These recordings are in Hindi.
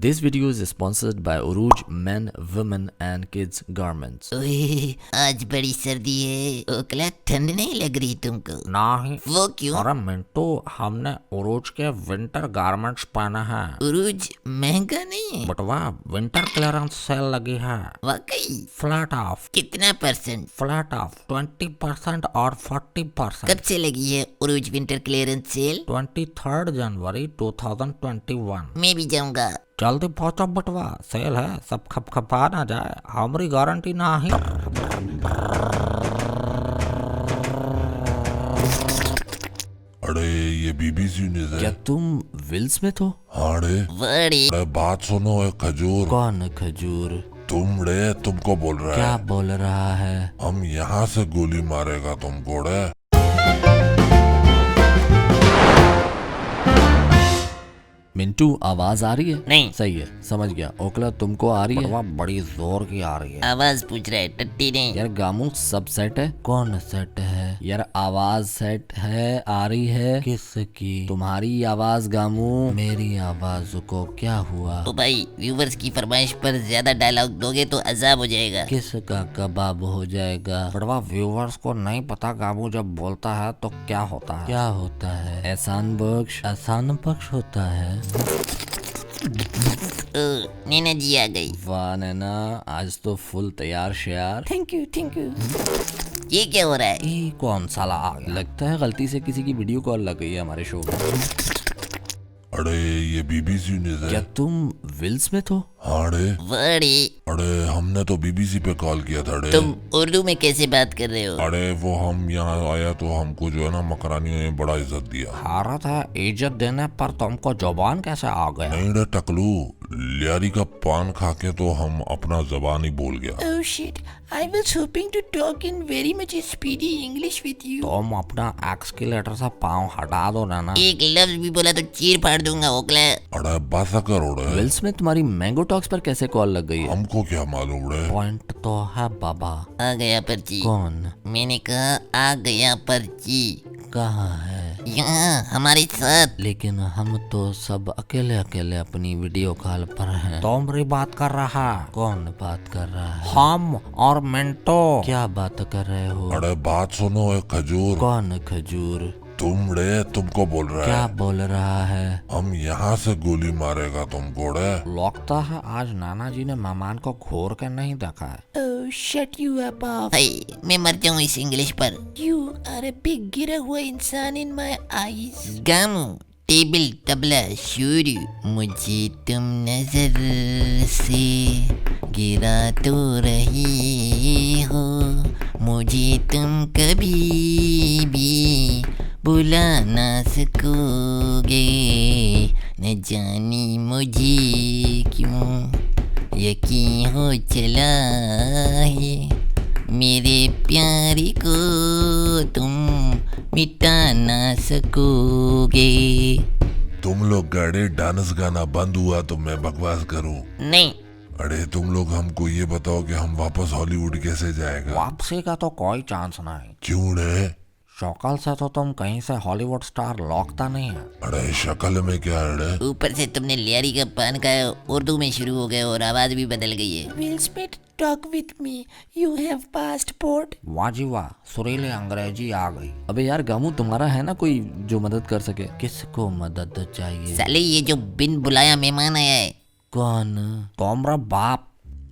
This video is sponsored by Uruj Men, Women and Kids Garments. ओए, आज बड़ी सर्दी है। ओकला ठंड नहीं लग रही तुमको? नहीं। वो क्यों? अरे मिंटू, हमने उरूज के विंटर गारमेंट्स पहने हैं। उरूज महंगा नहीं है? बटवा विंटर क्लियरेंस सेल लगी है। वाकई? Flat of. कितना परसेंट? फ्लैट ऑफ 20% और 40%। कब से लगी है उरूज विंटर क्लियरेंस सेल? 23 जनवरी 2021। मैं भी जाऊंगा। जल्दी पहुंचो बटवा, सेल है, सब खपखपा ना जाए, हमारी गारंटी ना ही। अरे ये बीबीसी न्यूज़ है। क्या तुम विल स्मिथ हो? हाँ रे। बड़ी अरे बात सुनो, एक खजूर। कौन खजूर? तुम रे, तुमको बोल रहा क्या है। बोल रहा है? हम यहाँ से गोली मारेगा तुमको रे। मिंटू, आवाज आ रही है? नहीं। सही है, समझ गया। ओकला तुमको आ रही है? बड़ी जोर की आ रही है। आवाज पूछ रहा है, टट्टी ने। यार गामू, सब सेट है? कौन सेट है? यार आवाज सेट है, आ रही है। किसकी? तुम्हारी आवाज गामू। मेरी आवाज को क्या हुआ? ओ भाई, व्यूवर्स की फरमाइश पर ज्यादा डायलॉग दोगे तो अजाब हो जाएगा। किसका कबाब हो जाएगा? बड़वा, व्यूवर्स को नहीं पता गामू जब बोलता है तो क्या होता है। क्या होता है? एहसान बख्श। एहसान बख्श होता है। नैना जी आ गई। वाह नैना, आज तो फुल तैयार श्यार। Thank you thank you. ये क्या हो रहा है? ये कौन साला आ गया? लगता है गलती से किसी की वीडियो कॉल लग गई है हमारे शो में। अरे ये बीबीसी न्यूज़ क्या है। तुम विल स्मिथ हो? हाँ रे। बड़ी, अरे हमने तो बीबीसी पे कॉल किया था रे। तुम उर्दू में कैसे बात कर रहे हो? अरे वो हम यहाँ आया तो हमको जो है ना मकरानियों ने बड़ा इज्जत दिया। हारत है, इज्जत देने पर तुमको जुबान कैसे आ गया? नहीं रे टकलू, लियारी का पान खा के तो हम अपना जबान ही भूल गया। Oh shit, I was hoping to talk in very much speedy English with you. तुम अपना एक्सकेलेटर से पाँव हटा दो ना। एक लफ्ज भी बोला तो चीर फाड़ दूंगा ओकला। अरे बासा करो रे। विल स्मिथ, तुम्हारी मैंगो टॉक्स पर कैसे कॉल लग गई है? हमको क्या मालूम रे। पॉइंट तो है बाबा। आ गया पर्ची। कौन? मैंने कहा आ गया पर्ची। कहाँ है? यहाँ हमारे साथ। लेकिन हम तो सब अकेले अकेले अपनी वीडियो कॉल पर हैं। तुमरी बात कर रहा? कौन बात कर रहा है? हम और मिंटो। क्या बात कर रहे हो? अरे बात सुनो, एक खजूर। कौन खजूर? तुम रे, तुमको बोल रहा क्या है। बोल रहा है? हम यहाँ से गोली मारेगा तुमको रे। लगता है आज नाना जी ने मेहमान को घोर के नहीं देखा है। Oh, shut you up. भाई, मैं मर जाऊँ इस इंग्लिश पर। You are a big गिरा हुआ इंसान in my eyes. गामू, टेबल तबला शुरू, मुझे तुम नजर से गिरा तो रही हो, मुझे तुम कभी भी बुला ना सकोगे, न जाने मुझे क्यों यकीन हो चला है, मेरे प्यार को तुम मिटा ना सकोगे। तुम लोग गाड़े डांस गाना बंद हुआ तो मैं बकवास करूं? नहीं। अरे तुम लोग हमको ये बताओ कि हम वापस हॉलीवुड कैसे जाएगा? वापसी का तो कोई चांस नहीं। क्यों रे? शक्ल से तो तुम कहीं से हॉलीवुड स्टार लगता नहीं है। अरे शक्ल में क्या है रे? ऊपर से तुमने लियारी का पान खाया, उर्दू में शुरू हो गए और आवाज भी बदल गई है। Will Smith, talk with me. You have passport. वाह जी वाह, सुरीली अंग्रेजी आ गई। अबे यार गामू, तुम्हारा है ना कोई जो मदद कर सके? किसको मदद चाहिए? साले ये जो बिन बुलाया मेहमान आया है। कौन? तुम्हारा बाप।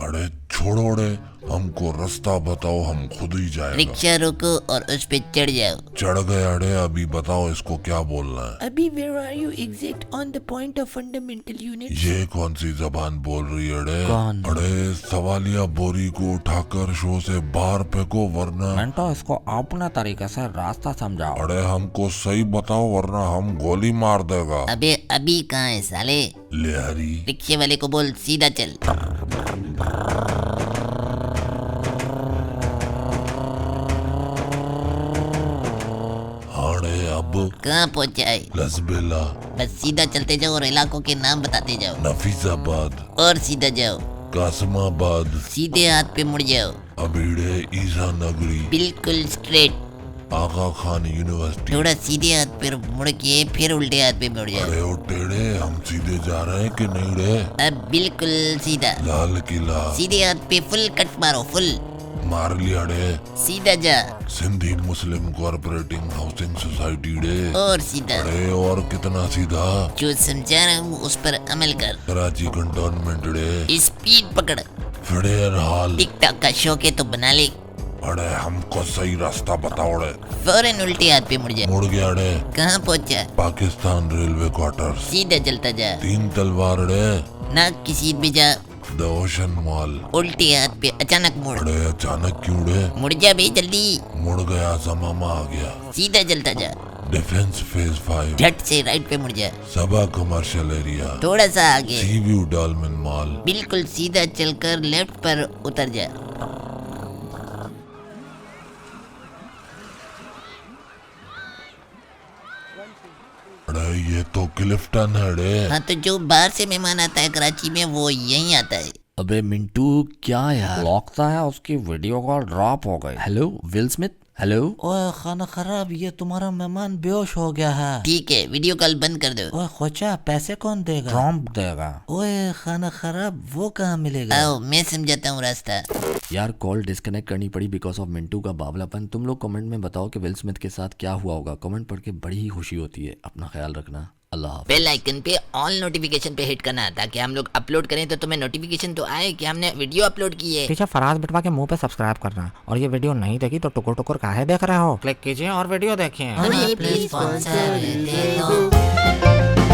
अरे छोड़ो रे, हमको रास्ता बताओ, हम खुद ही जाएगा। रिक्शा रोको और उस पे चढ़ जाओ। चढ़ गया रे, अभी बताओ इसको क्या बोलना है। अभी where are you exact on the point of fundamental units? ये कौन सी जबान बोल रही है रे? कौन? अरे सवालिया बोरी को उठाकर शो से बाहर फेंको वरना। मिंटो, इसको अपने तरीके से रास्ता समझाओ। अरे हमको सही बताओ वरना हम गोली मार देगा। अबे अभी कहाँ है साले? लिहारी। रिक्शे वाले को बोल सीधा चल। हाँ रे, अब कहाँ पहुँचा है? लसबेला, बस सीधा चलते जाओ और इलाकों के नाम बताते जाओ। नफीसाबाद, और सीधा जाओ, कासमाबाद, सीधे हाथ पे मुड़ जाओ, अबीड़े, ईसा नगरी, बिल्कुल स्ट्रेट। आगा खान यूनिवर्सिटी, थोड़ा सीधे हाथ पे फिर मुड़ के फिर उल्टे हाथ पे मुड़ जा। अरे ओ टेढ़े, हम सीधे जा रहे हैं कि नहीं रे? अब बिल्कुल सीधा, लाल किला सीधे हाथ पे फुल कट मारो, फुल मार लिया रे। सीधा जा, सिंधी मुस्लिम कोऑपरेटिंग हाउसिंग सोसाइटी रे। और सीधा। अरे और कितना सीधा? जो समझा रहा हूँ उस पर अमल कर। कराची कंटोनमेंट रे। स्पीड पकड़। फिर हाल टिकटॉक का शौक है तो बना ले। अरे हमको सही रास्ता बताओ रे। फौरन उल्टे हाथ पे मुड़ जा। मुड़ गया रे। कहाँ पहुँचा? Pakistan railway quarter. सीधा चलता जा, 3 तलवार रे। नाक की सीध में जा, द ओशन मॉल। उल्टे हाथ पे अचानक मुड़। अरे अचानक क्यों रे? मुड़ जा बे जल्दी, मुड़ गया, जमामा आ गया। सीधा चलता जा, डिफेंस फेज 5। झट से राइट पे मुड़ जा, सबा कमर्शियल एरिया। थोड़ा सा आगे, सी व्यू डॉल्मेन मॉल। बिल्कुल सीधा चलकर लेफ्ट पर उतर जा। अरे ये तो क्लिफ्टन है रे। हाँ तो जो बाहर से मेहमान आता है कराची में वो यहीं आता है। अबे मिंटू क्या यार, लगता है उसकी वीडियो कॉल ड्रॉप हो गई। Hello will Smith, hello. ओए खाना खराब, ये तुम्हारा मेहमान बेहोश हो गया है। ठीक है, वीडियो कॉल बंद कर दो। ओए खोचा, पैसे कौन देगा? ट्रम्प देगा। ओए खाना खराब, वो कहाँ मिलेगा? आओ मैं समझाता हूँ रास्ता। यार कॉल डिस्कनेक्ट करनी पड़ी बिकॉज ऑफ मिंटू का बावलापन। तुम लोग कमेंट में बताओ कि विल स्मिथ के साथ क्या हुआ होगा। कमेंट पढ़ के बड़ी ही खुशी होती है। अपना ख्याल रखना। अल्लाह हाफ़िज़। बेल आइकन पे ऑल नोटिफिकेशन पे हिट करना ताकि हम लोग अपलोड करें तो तुम्हें नोटिफिकेशन तो आए कि हमने वीडियो अपलोड की है। पीछे फराज बिटवा के मुंह पे सब्सक्राइब करना, और ये वीडियो नहीं देखी तो टुकुर टुकुर काहे देख रहे हो? क्लिक कीजिए और वीडियो देखिए। प्लीज स्पॉन्सर दे दो।